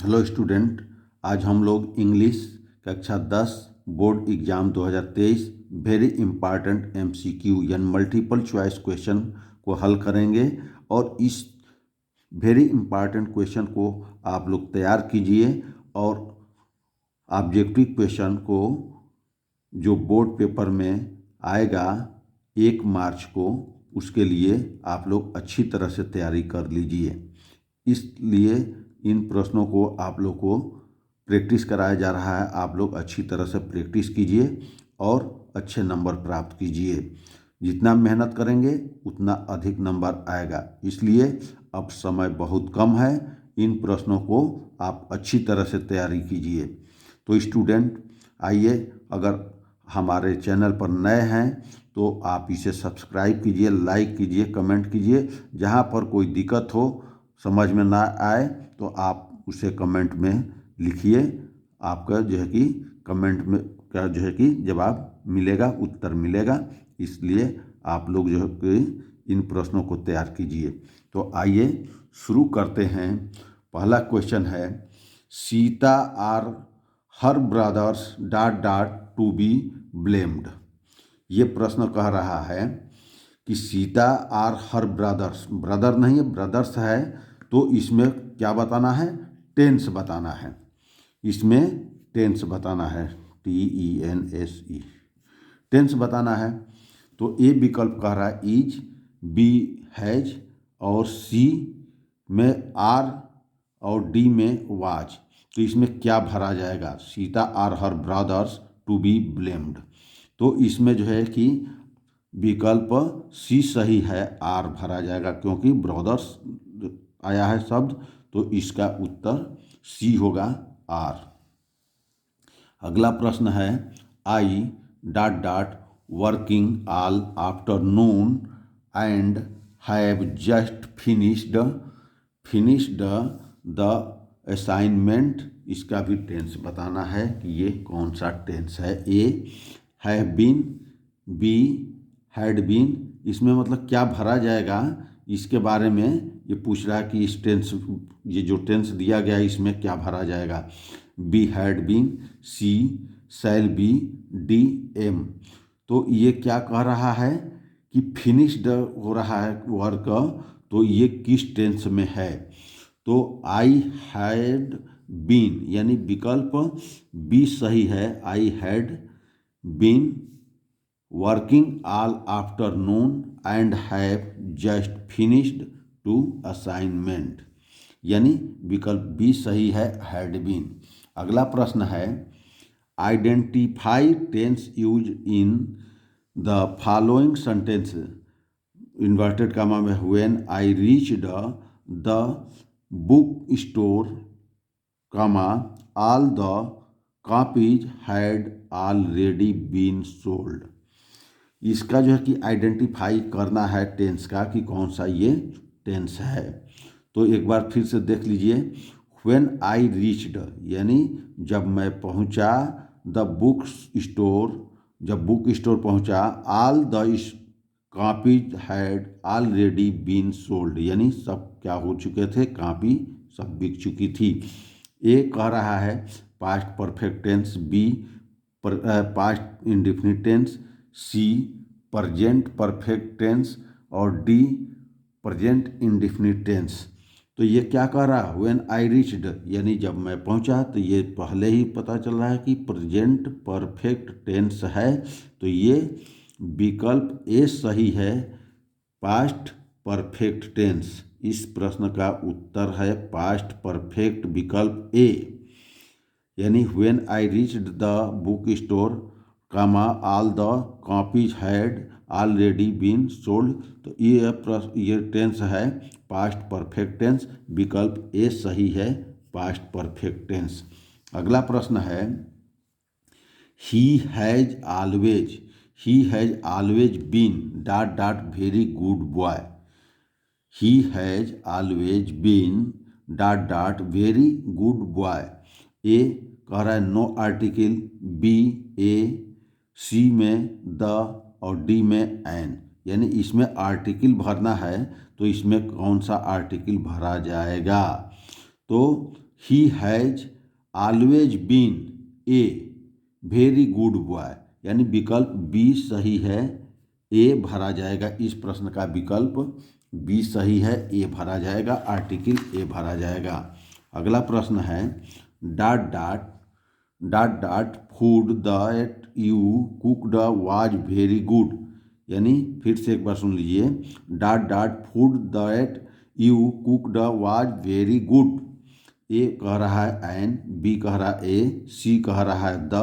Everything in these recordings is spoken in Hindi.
हेलो स्टूडेंट, आज हम लोग इंग्लिश कक्षा 10 board exam 2023 very important MCQ यानी मल्टीपल चॉइस क्वेश्चन को हल करेंगे। और इस वेरी इंपॉर्टेंट क्वेश्चन को आप लोग तैयार कीजिए और ऑब्जेक्टिव क्वेश्चन को जो बोर्ड पेपर में आएगा 1 मार्च को, उसके लिए आप लोग अच्छी तरह से तैयारी कर लीजिए। इसलिए इन प्रश्नों को आप लोग को प्रैक्टिस कराया जा रहा है। आप लोग अच्छी तरह से प्रैक्टिस कीजिए और अच्छे नंबर प्राप्त कीजिए। जितना मेहनत करेंगे उतना अधिक नंबर आएगा। इसलिए अब समय बहुत कम है, इन प्रश्नों को आप अच्छी तरह से तैयारी कीजिए। तो स्टूडेंट आइए, अगर हमारे चैनल पर नए हैं तो आप इसे सब्सक्राइब कीजिए, लाइक कीजिए, कमेंट कीजिए। जहाँ पर कोई दिक्कत हो, समझ में ना आए तो आप उसे कमेंट में लिखिए। आपका जो है कि कमेंट में का जो है कि जवाब मिलेगा, उत्तर मिलेगा। इसलिए आप लोग जो है कि इन प्रश्नों को तैयार कीजिए। तो आइए शुरू करते हैं। पहला क्वेश्चन है, Sita are her brothers dot dot to be blamed. ये प्रश्न कह रहा है कि Sita are her brothers, brother नहीं है ब्रदर्स है, तो इसमें क्या बताना है? टेंस बताना है। इसमें टेंस बताना है, TENSE, टेंस बताना है। तो ए विकल्प कह रहा है इज, बी हैज, और सी में आर और डी में वाज। तो इसमें क्या भरा जाएगा? Sita are her brothers to be blamed. तो इसमें जो है कि विकल्प सी सही है, आर भरा जाएगा क्योंकि ब्रदर्स आया है शब्द। तो इसका उत्तर सी होगा, आर। अगला प्रश्न है, I dot dot working all afternoon and have just finished the assignment. इसका भी टेंस बताना है कि ये कौन सा टेंस है। A have been, B had been. इसमें मतलब क्या भरा जाएगा, इसके बारे में ये पूछ रहा है कि इस टेंस, ये जो टेंस दिया गया है इसमें क्या भरा जाएगा। B had been, C shall be, D am. तो ये क्या कह रहा है कि फिनिश्ड हो रहा है वर्क, तो ये किस टेंस में है? तो आई हैड बीन यानी विकल्प बी सही है, I had been working all afternoon and have just finished two assignment, यानी विकल्प बी सही है, हैड बीन। अगला प्रश्न है, identify tense use in the following sentence, inverted comma में, when I reached the book store, comma all the copies had already been sold. इसका जो है कि आइडेंटिफाई करना है टेंस का कि कौन सा ये टेंस है। तो एक बार फिर से देख लीजिए। व्हेन आई रीच्ड यानी जब मैं पहुंचा, द बुक स्टोर जब बुक स्टोर पहुंचा, all the copies had already been sold यानी सब क्या हो चुके थे, कॉपी सब बिक चुकी थी। ए कह रहा है past perfect tense, B past indefinite tense, C present perfect tense, और डी प्रेजेंट इंडेफिनिट टेंस। तो ये क्या कह रहा है? व्हेन आई रीच्ड यानी जब मैं पहुंचा, तो ये पहले ही पता चल रहा है कि प्रेजेंट परफेक्ट टेंस है। तो ये विकल्प ए सही है, पास्ट परफेक्ट टेंस। इस प्रश्न का उत्तर है पास्ट परफेक्ट विकल्प ए, यानी when I reached the book store, comma all the copies had already been sold. तो ये टेंस है पास्ट परफेक्ट टेंस, विकल्प ए सही है, पास्ट परफेक्ट टेंस। अगला प्रश्न है, he has always been dot dot very good boy. He has always been dot dot very good boy. A कह रहा है no article, B A, C में द, और डी में एन। यानी इसमें आर्टिकल भरना है, तो इसमें कौन सा आर्टिकल भरा जाएगा? तो he has always been a very good boy, यानी विकल्प बी सही है, ए भरा जाएगा। इस प्रश्न का विकल्प बी सही है, ए भरा जाएगा, आर्टिकल ए भरा जाएगा। अगला प्रश्न है dot dot dot dot food that you cooked was very good, यानी फिर से एक बार सुन लीजिए, dot dot food that you cooked was very good. A कह रहा है एन, बी कह रहा है ए, सी कह रहा है द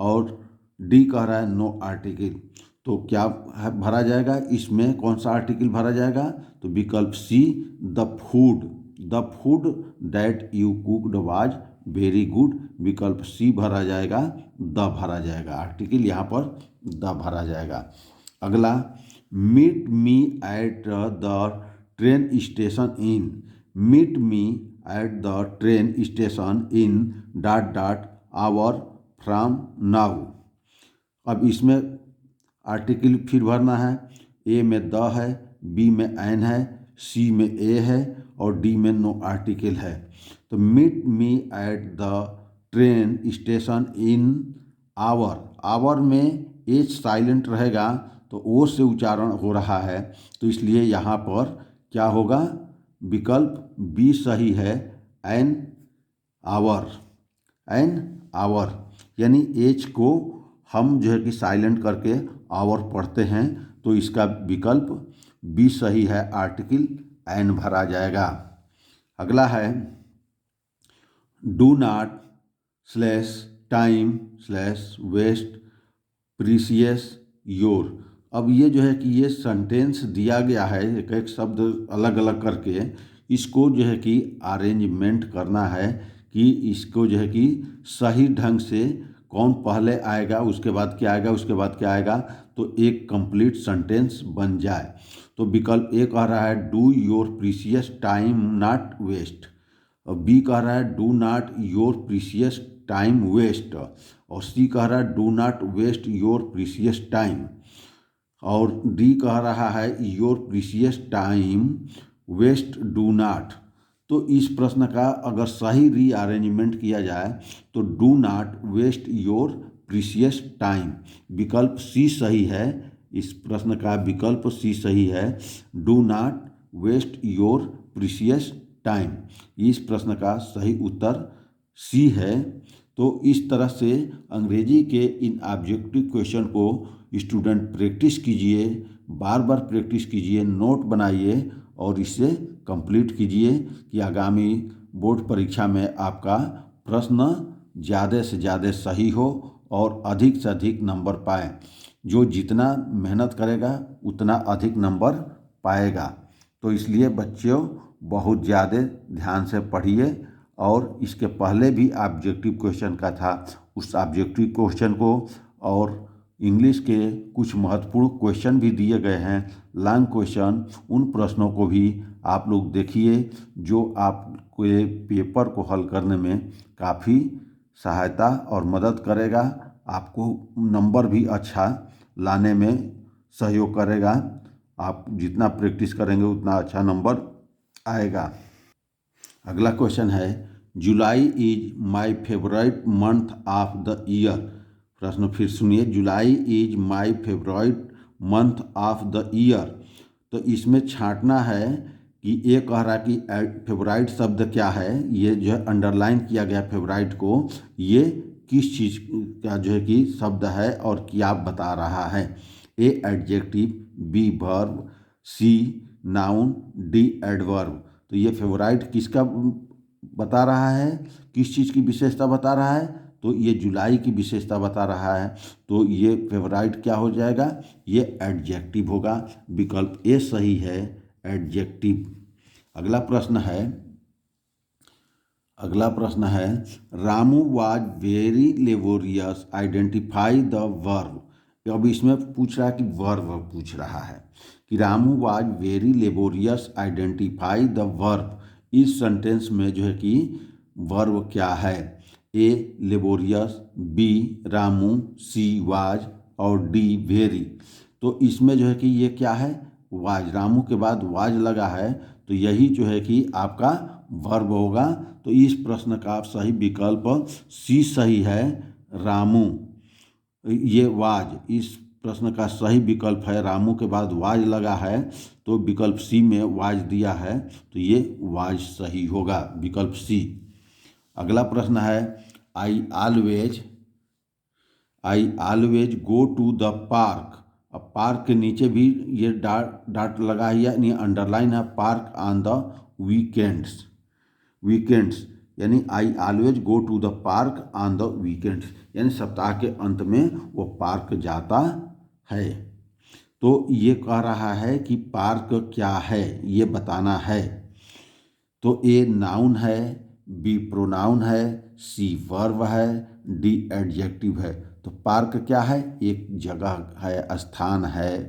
और डी कह रहा है नो आर्टिकल। तो क्या भरा जाएगा, इसमें कौन सा आर्टिकल भरा जाएगा? तो विकल्प see the food that you cooked was very good, विकल्प सी भरा जाएगा, द भरा जाएगा, आर्टिकल यहाँ पर द भरा जाएगा। अगला meet me at the train station in, meet me at the train station in dot dot hour from now. अब इसमें आर्टिकल फिर भरना है, ए में द है, बी में एन है, सी में ए है और डी में नो आर्टिकल है। तो meet me at the train station in hour में एच साइलेंट रहेगा तो ओ से उच्चारण हो रहा है, तो इसलिए यहाँ पर क्या होगा, विकल्प बी सही है, एन आवर, यानी एच को हम जो है कि साइलेंट करके आवर पढ़ते हैं, तो इसका विकल्प बी सही है, आर्टिकल एन भरा जाएगा। अगला है do not slash time slash waste precious your. अब ये जो है कि ये सेंटेंस दिया गया है, एक एक शब्द अलग अलग करके, इसको जो है कि अरेंजमेंट करना है कि इसको जो है कि सही ढंग से कौन पहले आएगा, उसके बाद क्या आएगा, उसके बाद क्या आएगा, तो एक कंप्लीट सेंटेंस बन जाए। तो विकल्प ए कह रहा है do your precious time not waste, और बी कह रहा है do not your precious time waste, और सी कह रहा है do not waste your precious time, और डी कह रहा है your precious time waste do not. तो इस प्रश्न का अगर सही रीअरेंजमेंट किया जाए तो do not waste your precious time, विकल्प सी सही है, इस प्रश्न का विकल्प सी सही है, do not waste your precious time, इस प्रश्न का सही उत्तर सी है। तो इस तरह से अंग्रेजी के इन ऑब्जेक्टिव क्वेश्चन को स्टूडेंट प्रैक्टिस कीजिए, बार बार प्रैक्टिस कीजिए, नोट बनाइए और इसे कंप्लीट कीजिए कि आगामी बोर्ड परीक्षा में आपका प्रश्न ज़्यादा से ज़्यादा सही हो और अधिक से अधिक नंबर पाए। जो जितना मेहनत करेगा उतना अधिक नंबर पाएगा। तो इसलिए बच्चों बहुत ज़्यादा ध्यान से पढ़िए, और इसके पहले भी ऑब्जेक्टिव क्वेश्चन का था, उस ऑब्जेक्टिव क्वेश्चन को और इंग्लिश के कुछ महत्वपूर्ण क्वेश्चन भी दिए गए हैं, लॉन्ग क्वेश्चन, उन प्रश्नों को भी आप लोग देखिए, जो आपको ये पेपर को हल करने में काफ़ी सहायता और मदद करेगा, आपको नंबर भी अच्छा लाने में सहयोग करेगा। आप जितना प्रैक्टिस करेंगे उतना अच्छा नंबर आएगा। अगला क्वेश्चन है जुलाई is my favourite month of the year. प्रश्न फिर सुनिए, जुलाई is my favourite month of the year. तो इसमें छांटना है कि ये कह रहा है कि फेवराइट शब्द क्या है, ये जो है अंडरलाइन किया गया फेवराइट को, ये किस चीज़ का जो है कि शब्द है और क्या बता रहा है। ए एडजेक्टिव, बी वर्ब, सी नाउन, डी एडवर्ब। तो ये फेवराइट किसका बता रहा है, किस चीज़ की विशेषता बता रहा है, तो ये जुलाई की विशेषता बता रहा है। तो ये फेवराइट क्या हो जाएगा, ये एडजेक्टिव होगा, विकल्प ए सही है, एडजेक्टिव। अगला प्रश्न है Ramu was very laborious identify the verb. अब इसमें पूछ रहा है कि वर्ब पूछ रहा है कि Ramu was very laborious identify the verb. इस सेंटेंस में जो है कि वर्ब क्या है, A laborious, B Ramu, C was और डी वेरी। तो इसमें जो है कि ये क्या है, वाज, रामू के बाद वाज लगा है, तो यही जो है कि आपका वर्ब होगा। तो इस प्रश्न का सही विकल्प सी सही है, रामू। ये वाज, इस प्रश्न का सही विकल्प है, रामू के बाद वाज लगा है तो विकल्प सी में वाज दिया है, तो ये वाज सही होगा, विकल्प सी। अगला प्रश्न है, I always go to the park. अब पार्क के नीचे भी ये डाट लगा है, यानी अंडरलाइन है, पार्क ऑन द वीकेंड्स यानी I always go to the park on the weekends, यानी सप्ताह के अंत में वो पार्क जाता है। तो ये कह रहा है कि पार्क क्या है ये बताना है। तो ए नाउन है, बी प्रोनाउन है, सी वर्ब है, डी एडजेक्टिव है। तो पार्क क्या है? एक जगह है, स्थान है।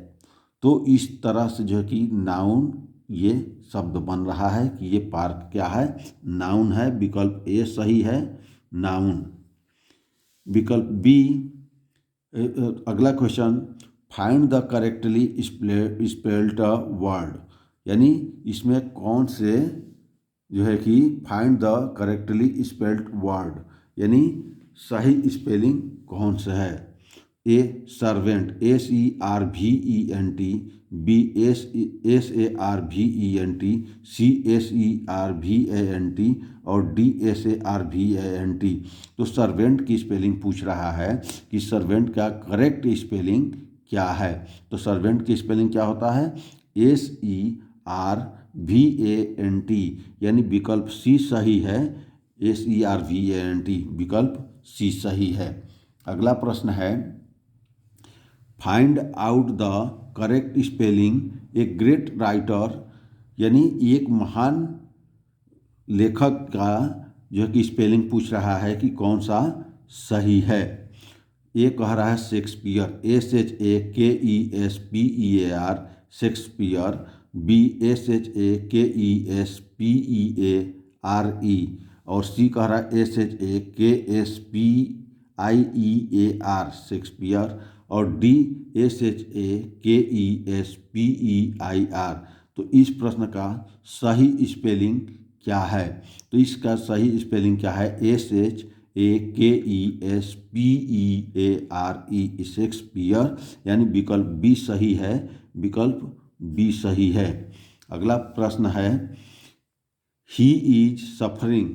तो इस तरह से जो है कि नाउन ये शब्द बन रहा है कि ये पार्क क्या है? नाउन है। विकल्प ए सही है, नाउन। विकल्प बी, अगला question, find the correctly spelled word, यानी इसमें कौन से जो है कि find the correctly spelled word, यानी सही स्पेलिंग कौन सा है? A servant, SERVENT, B SARVENT, C SERVANT और डी SARVANT। तो सर्वेंट की स्पेलिंग पूछ रहा है कि सर्वेंट का करेक्ट स्पेलिंग क्या है। तो सर्वेंट की स्पेलिंग क्या होता है? SERVANT, यानी विकल्प सी सही है, SERVANT, विकल्प सी सही है। अगला प्रश्न है, find out the correct spelling a great writer, यानी एक महान लेखक का जो है कि स्पेलिंग पूछ रहा है कि कौन सा सही है। ये कह रहा है Shakespeare, SHAKESPEAR, Shakespeare. B SHAKESPEARE और सी कह रहा है SHAKSPIEAR, शेक्सपियर। और डी SHAKESPEIR। तो इस प्रश्न का सही स्पेलिंग क्या है? तो इसका सही स्पेलिंग क्या है? SHAKESPEARE, शेक्सपियर, यानी विकल्प बी सही है, विकल्प बी सही है। अगला प्रश्न है, ही is suffering.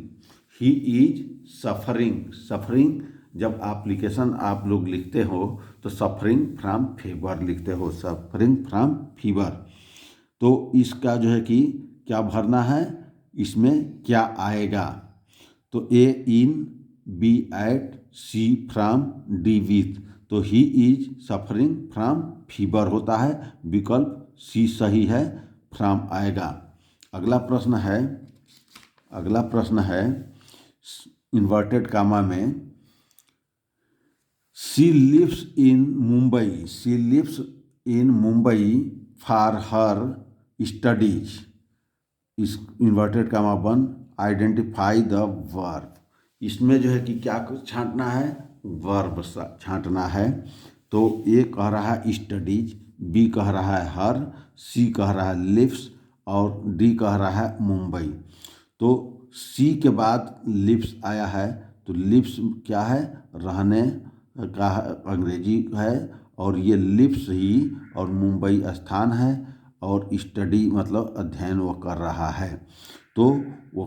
He is suffering जब एप्लीकेशन आप लोग लिखते हो तो सफरिंग फ्रॉम फीवर लिखते हो, सफरिंग फ्रॉम फीवर। तो इसका जो है कि क्या भरना है, इसमें क्या आएगा? तो A in, B at, C from, D with. तो he is suffering from fever होता है, विकल्प सी सही है, फ्रॉम आएगा। अगला प्रश्न है इन्वर्टेड कामा में, she lives in Mumbai for her studies. इस inverted comma 1, identify the verb. इसमें जो है कि क्या छांटना है? वर्ब छांटना है। तो ए कह रहा है स्टडीज, बी कह रहा है हर, सी कह रहा है लिव्स और डी कह रहा है मुंबई। तो सी के बाद लिव्स आया है, तो लिव्स क्या है? रहने का अंग्रेजी है, और ये लिव्स ही और मुंबई स्थान है, और स्टडी मतलब अध्ययन वो कर रहा है। तो वो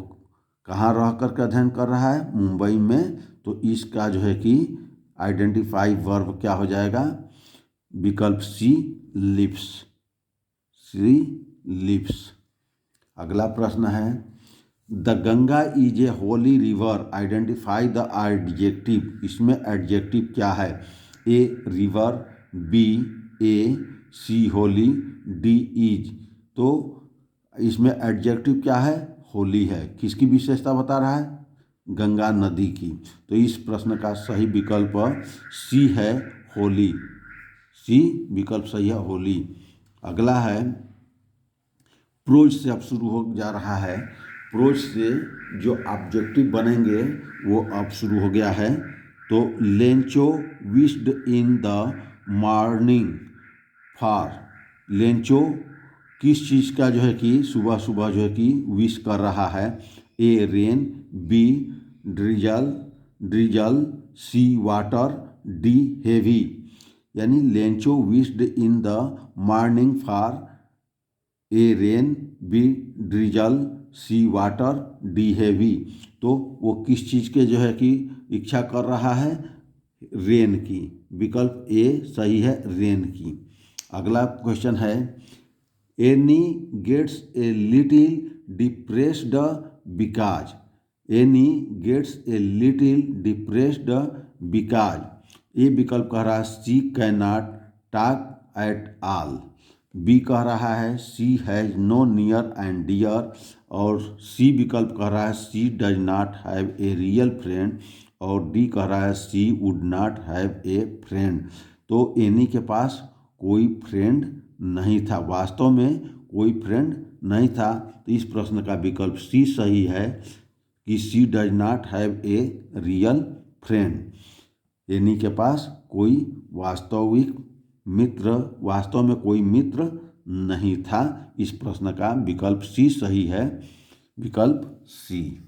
कहाँ रह कर के अध्ययन कर रहा है? मुंबई में। तो इसका जो है कि आइडेंटिफाई वर्ब क्या हो जाएगा? विकल्प सी लिव्स। अगला प्रश्न है, the Ganga is a holy river, identify the adjective. इसमें एडजेक्टिव क्या है? A river, B A, C holy, D is. तो इसमें एडजेक्टिव क्या है? होली है। किसकी विशेषता बता रहा है? गंगा नदी की। तो इस प्रश्न का सही विकल्प सी है, होली। सी विकल्प सही है, होली। अगला है, प्रोज से अब शुरू हो जा रहा है। प्रोज से जो ऑब्जेक्टिव बनेंगे वो अब शुरू हो गया है। तो Lencho wished in the morning for. Lencho किस चीज़ का जो है कि सुबह सुबह जो है कि विश कर रहा है? A rain, B drizzle, C water, D heavy. यानी Lencho wished in the morning for A rain, B drizzle, C water, D heavy. तो वो किस चीज़ के जो है कि इच्छा कर रहा है? रेन की। विकल्प ए सही है, रेन की। अगला क्वेश्चन है, Annie gets a little depressed because. Annie gets a little depressed because. A विकल्प कह रहा है she can not talk at all. B कह रहा है she has no near and dear. और सी विकल्प कह रहा है she does not have a real friend. और डी कह रहा है she would not have a friend. तो एनी के पास कोई फ्रेंड नहीं था, वास्तव में कोई फ्रेंड नहीं था। तो इस प्रश्न का विकल्प सी सही है कि she does not have a real friend. Annie के पास कोई वास्तव में कोई मित्र नहीं था। इस प्रश्न का विकल्प सी सही है, विकल्प सी।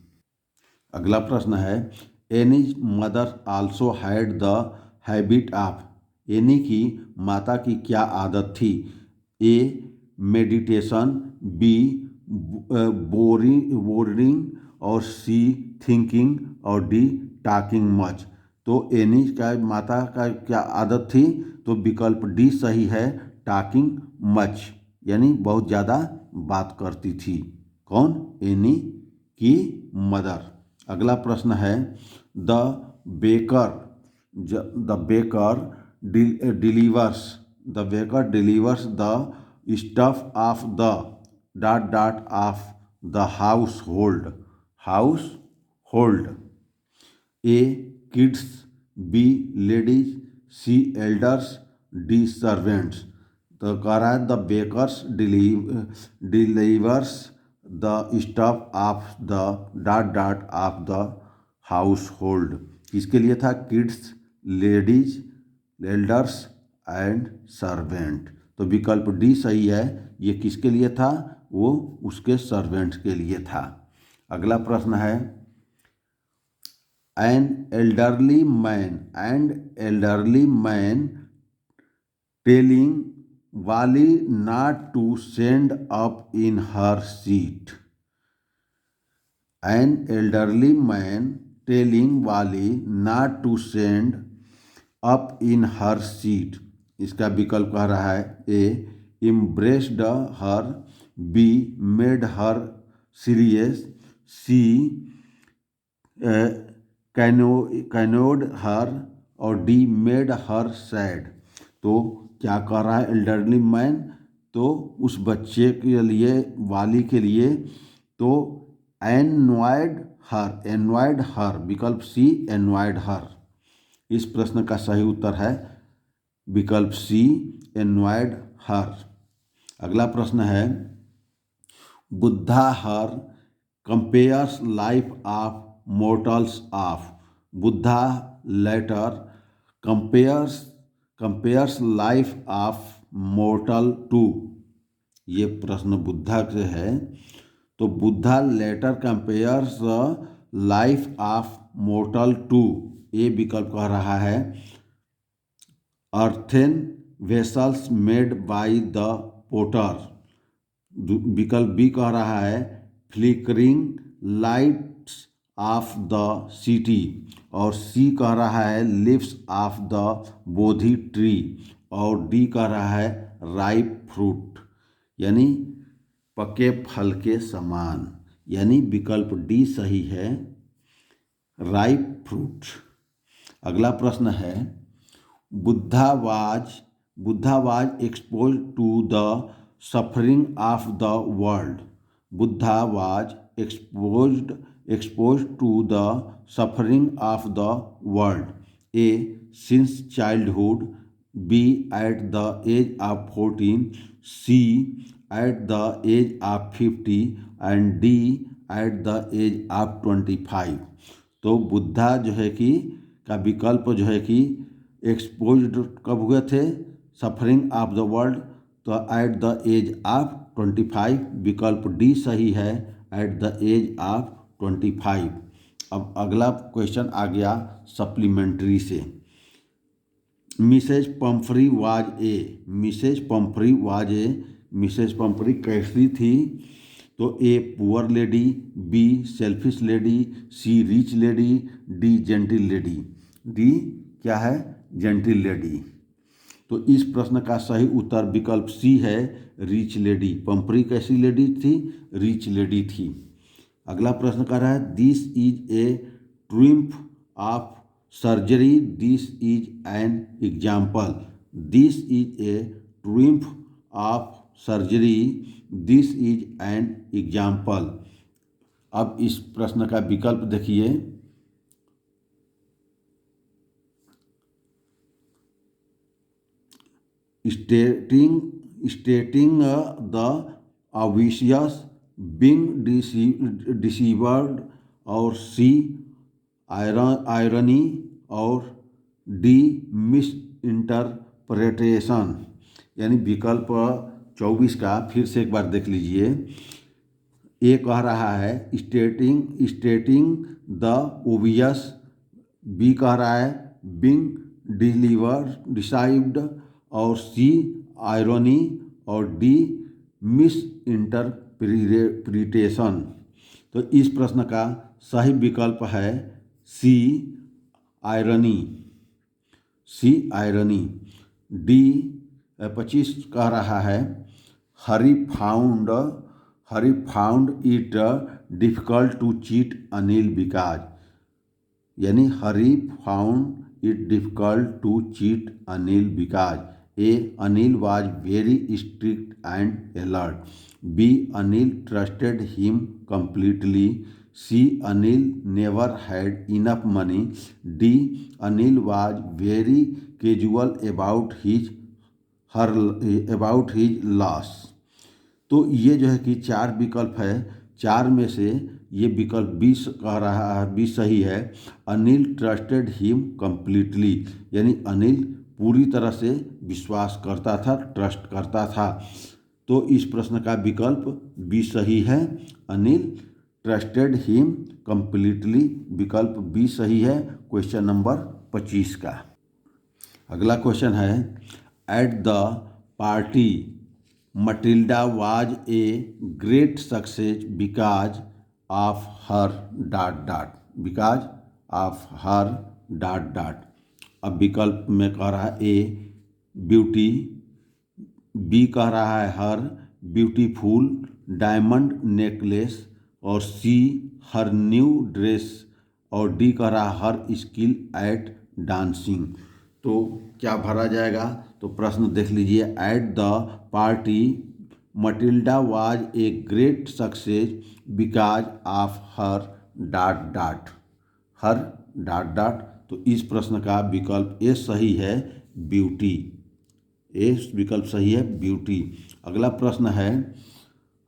अगला प्रश्न है, Annie's mother also had the habit of. Any की माता की क्या आदत थी? ए मेडिटेशन, बी बोरिंग, और सी थिंकिंग, और डी टॉकिंग मच। तो एनी का माता का क्या आदत थी? तो विकल्प डी सही है, टॉकिंग मच, यानी बहुत ज़्यादा बात करती थी। कौन? एनी की मदर। अगला प्रश्न है, the baker delivers the stuff of the of the household. A kids, B ladies, C elders, D servants. तो कह रहा है the bakers delivers the stuff of the of the household. किसके लिए था? Kids, ladies, elders and servant. तो विकल्प डी सही है। ये किसके लिए था? वो उसके सर्वेंट्स के लिए था। अगला प्रश्न है, An elderly man telling Wali not to stand up in her seat. An elderly man telling Wali not to stand up in her seat. इसका विकल्प कह रहा है, A embraced her, B made her serious, C कैनोड हर, और डी मेड हर सैड। तो क्या कह रहा है एल्डरली मैन? तो उस बच्चे के लिए, वाली के लिए, तो एनवाइड हर, विकल्प सी एनवाइड हर। इस प्रश्न का सही उत्तर है विकल्प सी एनवाइड हर। अगला प्रश्न है, Buddha her compares life of mortals of। Buddha later compares life of mortal to. ये प्रश्न बुद्धा से है। तो Buddha later compares life of mortal to. ये विकल्प कह रहा है earthen vessels made by the potter. विकल्प बी कह रहा है flickering lights of the city. और सी कह रहा है leaves of the bodhi tree. और डी कह रहा है राइप फ्रूट, यानी पके फल के समान। यानी विकल्प डी सही है, राइप फ्रूट। अगला प्रश्न है, Buddha was expose to the suffering of the world. Buddha was exposed to the suffering of the world. A since childhood, B at the age of 14, C at the age of 50, and D at the age of 25। तो बुद्धा जो है कि का विकल्प जो है कि एक्सपोज्ड कब हुए थे? Suffering of the world. तो एट द एज ऑफ 25। विकल्प डी सही है, एट द एज ऑफ 25। अब अगला क्वेश्चन आ गया सप्लीमेंट्री से। मिसेज पंफ्री पंफ्री कैसी थी? तो A poor lady, B selfish lady, C rich lady, D gentle lady. D क्या है? Gentle lady. तो इस प्रश्न का सही उत्तर विकल्प सी है, रिच लेडी। पंफ्री कैसी लेडी थी? रिच लेडी थी। अगला प्रश्न कर रहा है this is a triumph of surgery, this is an example. This is a triumph of surgery, this is an example. अब इस प्रश्न का विकल्प देखिए। stating the obvious, being deceived, और सी irony, और डी मिस इंटरप्रिटेशन। यानी विकल्प 24 का फिर से एक बार देख लीजिए। ए कह रहा है स्टेटिंग द ओबियस, बी कह रहा है बीइंग डिसाइव्ड, और सी आयरनी, और डी मिस इंटरप्रिटेशन। तो इस प्रश्न का सही विकल्प है सी आयरनी। डी 25 कह रहा है Hari found it difficult to cheat Anil because. यानी Hari found it difficult to cheat Anil because A Anil was very strict and alert, B Anil trusted him completely, C Anil never had enough money, D Anil was very casual about his loss. तो ये जो है कि 4 विकल्प है, 4 में से ये विकल्प 20 कह रहा है, 20 सही है। अनिल ट्रस्टेड हिम कंप्लीटली, यानी अनिल पूरी तरह से विश्वास करता था, ट्रस्ट करता था। तो इस प्रश्न का विकल्प 20 सही है। अनिल ट्रस्टेड हिम कंप्लीटली, विकल्प 20 सही है क्वेश्चन नंबर 25 का। अगला क्वेश्चन है at the party Matilda was a great success because of her ... because of her ... अब विकल्प में कह रहा है ए ब्यूटी, बी कह रहा है हर ब्यूटीफुल डायमंड नेकलेस, और सी हर न्यू ड्रेस, और डी कह रहा है हर स्किल एट डांसिंग। तो क्या भरा जाएगा? तो प्रश्न देख लीजिए। At the party Matilda was a great success because of her ... हर ... तो इस प्रश्न का विकल्प ए सही है, ब्यूटी। ए विकल्प सही है, ब्यूटी। अगला प्रश्न है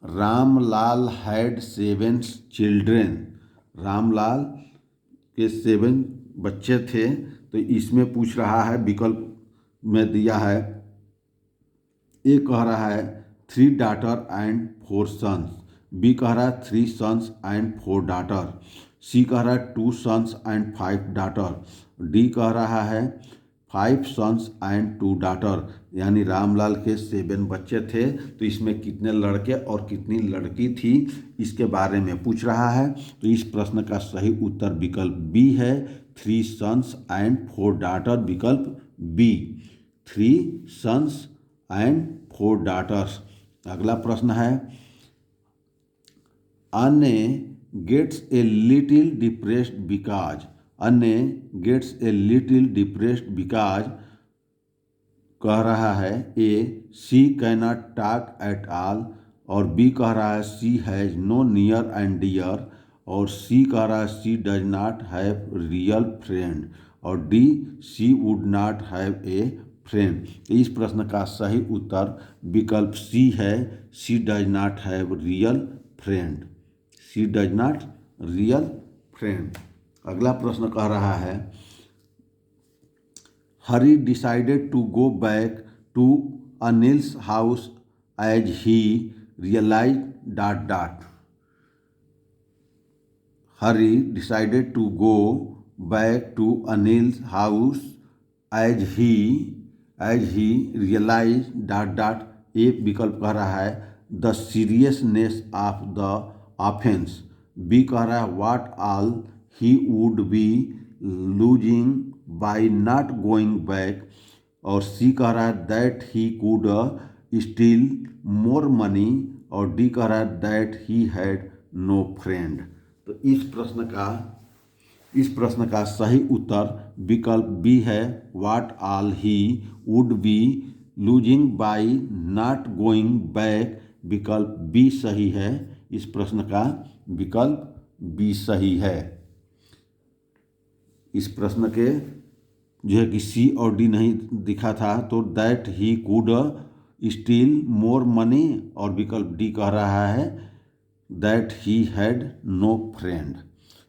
रामलाल हैड 7 चिल्ड्रेन। रामलाल के 7 बच्चे थे। तो इसमें पूछ रहा है, विकल्प में दिया है ए कह रहा है 3 डॉटर एंड 4 सन्स, बी कह रहा है 3 सन्स एंड 4 डॉटर, सी कह रहा है 2 सन्स एंड 5 डॉटर, डी कह रहा है 5 सन्स एंड 2 डॉटर। यानी रामलाल के 7 बच्चे थे। तो इसमें कितने लड़के और कितनी लड़की थी, इसके बारे में पूछ रहा है। तो इस प्रश्न का सही उत्तर विकल्प बी है, 3 सन्स एंड 4 डॉटर। विकल्प बी, 3 सन्स एंड 4 डॉटर्स। अगला प्रश्न है Annie gets a little depressed because. Annie gets a little depressed because कह रहा है A she cannot talk at all, और बी कह रहा है she has no near and dear, और सी कह रहा है she does not have real friend, और D she would not have a friend. इस प्रश्न का सही उत्तर विकल्प सी है, she does not have real friend. She does not real friend. अगला प्रश्न कह रहा है Hari decided to go back to Anil's house as he realise ... Hari decided to go back to Anil's house as he realized एक विकल्प कह रहा है the seriousness of the offence. B कह रहा है what all he would be losing by not going back. और सी कह रहा है that he could steal more money. और डी कह रहा है that he had no friend. तो इस प्रश्न का सही उत्तर विकल्प बी है what all he would be losing by not going back. विकल्प बी सही है। इस प्रश्न का विकल्प बी सही है। इस प्रश्न के जो है कि सी और डी नहीं दिखा था तो that he could steal more money और विकल्प डी कह रहा है that he had no friend.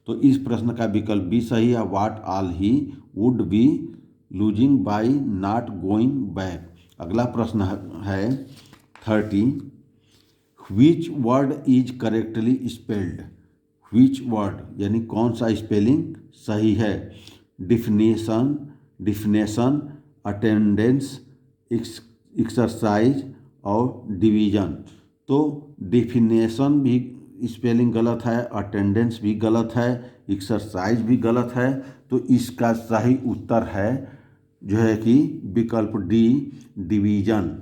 तो इस प्रश्न का विकल्प बी सही है what all he would be losing by not going back. अगला प्रश्न है 30 which word is correctly spelled. Which word यानी कौन सा स्पेलिंग सही है। डिफिनेशन अटेंडेंस एक्सरसाइज और डिवीजन। तो डिफिनेशन भी स्पेलिंग गलत है, अटेंडेंस भी गलत है, एक्सरसाइज भी गलत है। तो इसका सही उत्तर है जो है कि विकल्प डी डिवीजन।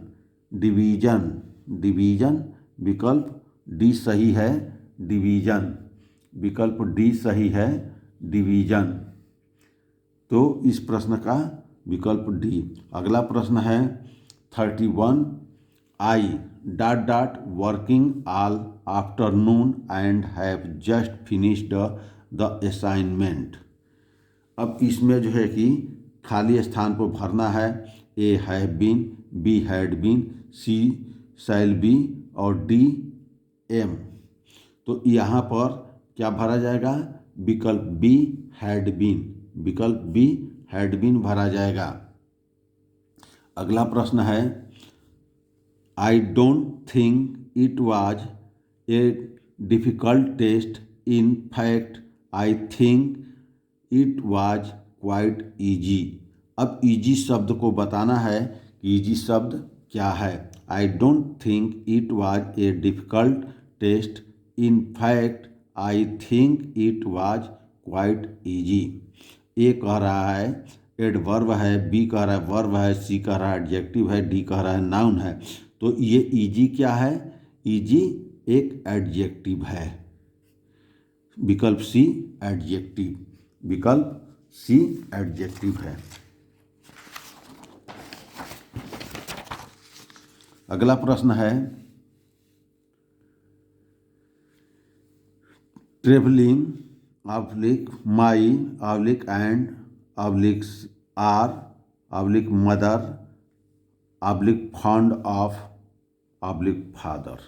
डिवीजन विकल्प डी सही है। डिवीजन विकल्प डी सही है। डिवीजन। तो इस प्रश्न का विकल्प डी। अगला प्रश्न है 31 I working all afternoon and have just finished the assignment. अब इसमें जो है कि खाली स्थान पर भरना है। A have been, B had been, C shall be और डी एम। तो यहाँ पर क्या भरा जाएगा। विकल्प बी हैड बीन। विकल्प बी हैड बीन भरा जाएगा। अगला प्रश्न है I don't think it was a difficult test, in fact I think it was quite easy. अब ईजी शब्द को बताना है कि ईजी शब्द क्या है। I don't think it was a difficult test, in fact I think it was quite easy. A कह रहा है एडवर्ब है, बी कह रहा है वर्ब है, सी कह रहा है एडजेक्टिव है, डी कह रहा है नाउन है। तो ये ईजी क्या है। ईजी एक एडजेक्टिव है। विकल्प सी एडजेक्टिव। विकल्प सी एडजेक्टिव है। अगला प्रश्न है travelling my and are mother fond of father.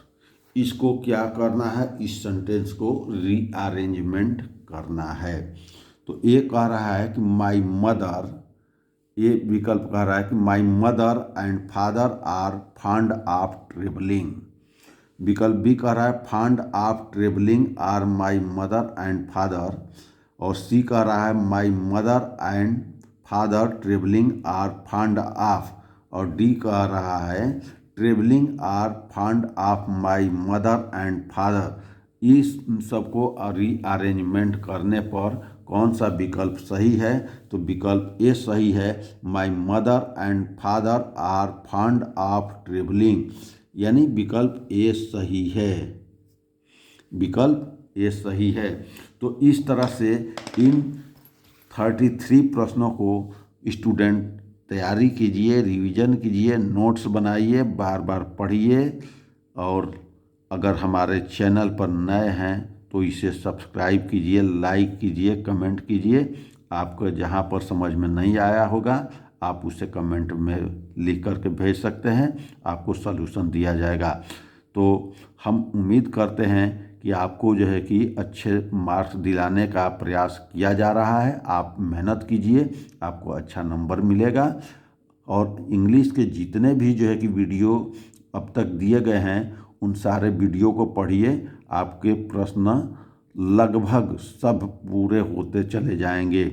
इसको क्या करना है। इस सेंटेंस को रीअरेंजमेंट करना है। तो ये कह रहा है कि माई मदर, ये विकल्प कह रहा है कि my mother and father are fond of travelling. विकल्प बी कह रहा है fond of travelling are my mother and father. और सी कह रहा है my mother and father travelling are fond of. और डी कह रहा है travelling are fond of my mother and father. इस सबको रीअरेंजमेंट करने पर कौन सा विकल्प सही है। तो विकल्प ए सही है my mother and father are fond of travelling. यानी विकल्प ए सही है। विकल्प ए सही है। तो इस तरह से इन 33 प्रश्नों को स्टूडेंट तैयारी कीजिए, रिवीजन कीजिए, नोट्स बनाइए, बार बार पढ़िए। और अगर हमारे चैनल पर नए हैं तो इसे सब्सक्राइब कीजिए, लाइक कीजिए, कमेंट कीजिए। आपको जहाँ पर समझ में नहीं आया होगा आप उसे कमेंट में लिख करके भेज सकते हैं, आपको सलूशन दिया जाएगा। तो हम उम्मीद करते हैं कि आपको जो है कि अच्छे मार्क्स दिलाने का प्रयास किया जा रहा है। आप मेहनत कीजिए, आपको अच्छा नंबर मिलेगा। और इंग्लिश के जितने भी जो है कि वीडियो अब तक दिए गए हैं उन सारे वीडियो को पढ़िए। आपके प्रश्न लगभग सब पूरे होते चले जाएंगे।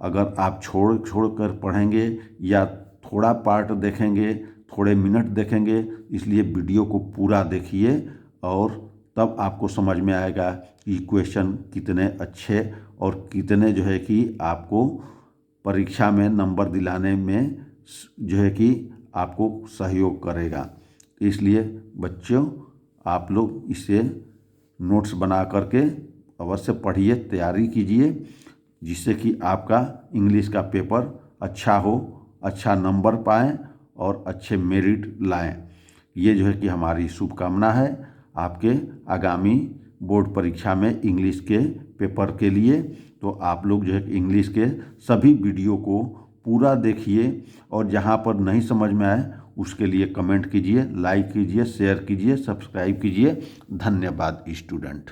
अगर आप छोड़ छोड़ कर पढ़ेंगे या थोड़ा पार्ट देखेंगे, थोड़े मिनट देखेंगे, इसलिए वीडियो को पूरा देखिए और तब आपको समझ में आएगा कि क्वेश्चन कितने अच्छे और कितने जो है कि आपको परीक्षा में नंबर दिलाने में जो है कि आपको सहयोग करेगा। इसलिए बच्चों, आप लोग इसे नोट्स बना करके अवश्य पढ़िए, तैयारी कीजिए, जिससे कि आपका इंग्लिश का पेपर अच्छा हो, अच्छा नंबर पाएँ और अच्छे मेरिट लाएँ। ये जो है कि हमारी शुभकामना है आपके आगामी बोर्ड परीक्षा में इंग्लिश के पेपर के लिए। तो आप लोग जो है कि इंग्लिश के सभी वीडियो को पूरा देखिए और जहाँ पर नहीं समझ में आए उसके लिए कमेंट कीजिए, लाइक कीजिए, शेयर कीजिए, सब्सक्राइब कीजिए। धन्यवाद स्टूडेंट।